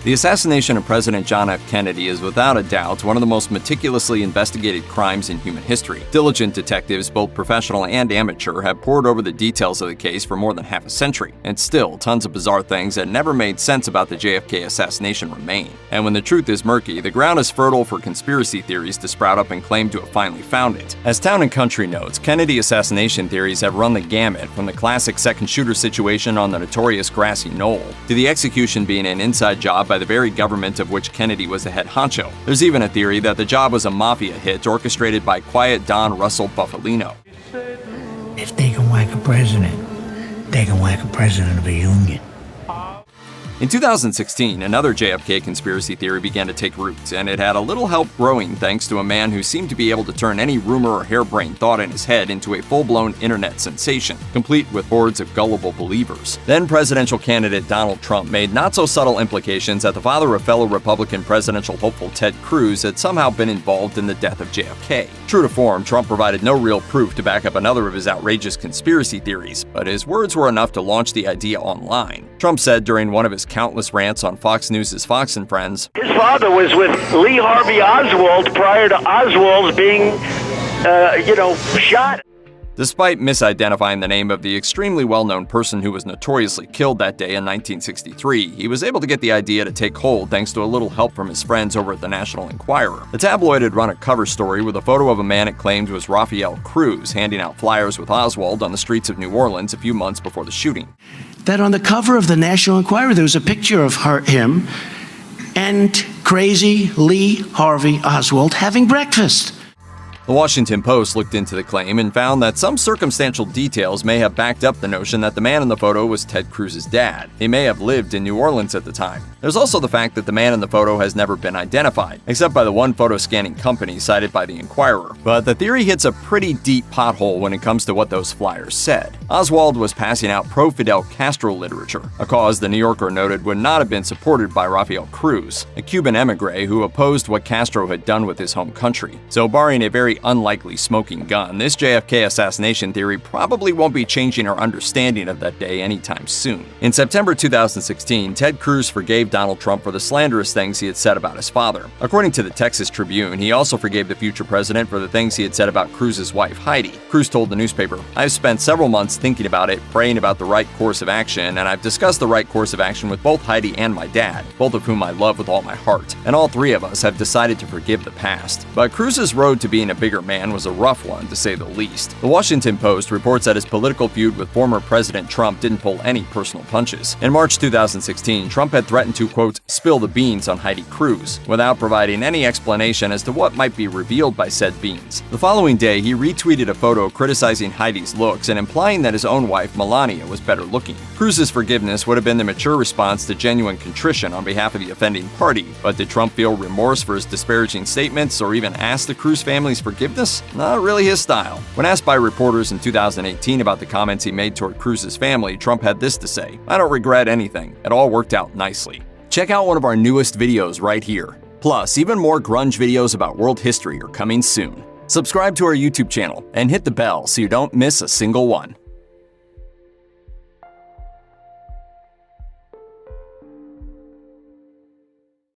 The assassination of President John F. Kennedy is without a doubt one of the most meticulously investigated crimes in human history. Diligent detectives, both professional and amateur, have pored over the details of the case for more than half a century, and still tons of bizarre things that never made sense about the JFK assassination remain. And when the truth is murky, the ground is fertile for conspiracy theories to sprout up and claim to have finally found it. As Town & Country notes, Kennedy assassination theories have run the gamut from the classic second shooter situation on the notorious grassy knoll to the execution being an inside job by the very government of which Kennedy was the head honcho. There's even a theory that the job was a mafia hit orchestrated by quiet Don Russell Buffalino. If they can whack a president, they can whack a president of a union. In 2016, another JFK conspiracy theory began to take root, and it had a little help growing thanks to a man who seemed to be able to turn any rumor or harebrained thought in his head into a full-blown internet sensation, complete with hordes of gullible believers. Then presidential candidate Donald Trump made not-so-subtle implications that the father of fellow Republican presidential hopeful Ted Cruz had somehow been involved in the death of JFK. True to form, Trump provided no real proof to back up another of his outrageous conspiracy theories, but his words were enough to launch the idea online. Trump said during one of his countless rants on Fox News' Fox and Friends, his father was with Lee Harvey Oswald prior to Oswald being, shot. Despite misidentifying the name of the extremely well-known person who was notoriously killed that day in 1963, he was able to get the idea to take hold thanks to a little help from his friends over at the National Enquirer. The tabloid had run a cover story with a photo of a man it claimed was Rafael Cruz handing out flyers with Oswald on the streets of New Orleans a few months before the shooting. That on the cover of the National Enquirer, there was a picture of him and crazy Lee Harvey Oswald having breakfast. The Washington Post looked into the claim and found that some circumstantial details may have backed up the notion that the man in the photo was Ted Cruz's dad. He may have lived in New Orleans at the time. There's also the fact that the man in the photo has never been identified, except by the one photo scanning company cited by the Enquirer. But the theory hits a pretty deep pothole when it comes to what those flyers said. Oswald was passing out pro-Fidel Castro literature, a cause the New Yorker noted would not have been supported by Rafael Cruz, a Cuban emigre who opposed what Castro had done with his home country. So barring a very unlikely smoking gun, this JFK assassination theory probably won't be changing our understanding of that day anytime soon. In September 2016, Ted Cruz forgave Donald Trump for the slanderous things he had said about his father. According to the Texas Tribune, he also forgave the future president for the things he had said about Cruz's wife, Heidi. Cruz told the newspaper, "I've spent several months thinking about it, praying about the right course of action, and I've discussed the right course of action with both Heidi and my dad, both of whom I love with all my heart, and all three of us have decided to forgive the past." But Cruz's road to being a bigger man was a rough one, to say the least. The Washington Post reports that his political feud with former President Trump didn't pull any personal punches. In March 2016, Trump had threatened to, quote, spill the beans on Heidi Cruz, without providing any explanation as to what might be revealed by said beans. The following day, he retweeted a photo criticizing Heidi's looks and implying that his own wife, Melania, was better looking. Cruz's forgiveness would have been the mature response to genuine contrition on behalf of the offending party, but did Trump feel remorse for his disparaging statements or even ask the Cruz family's forgiveness? Not really his style. When asked by reporters in 2018 about the comments he made toward Cruz's family, Trump had this to say, "I don't regret anything. It all worked out nicely." Check out one of our newest videos right here. Plus, even more grunge videos about world history are coming soon. Subscribe to our YouTube channel and hit the bell so you don't miss a single one.